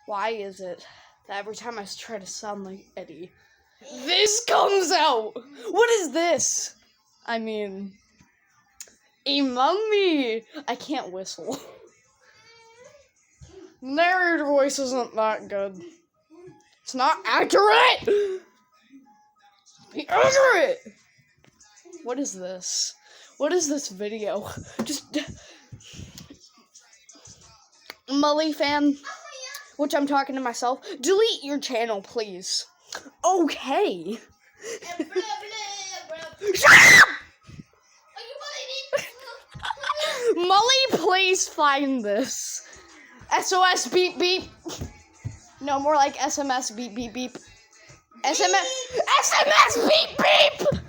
Why is it that every time I try to sound like Eddie, this comes out? What is this? I mean, a mummy. I can't whistle. Narrator voice isn't that good. It's not accurate. Be accurate. What is this? What is this video? Just Mully fan, which I'm talking to myself. Delete your channel, please. Okay. Shut up! Mully, please find this. SOS beep beep. No, more like s.m.s beep beep beep. s.m.s beep beep.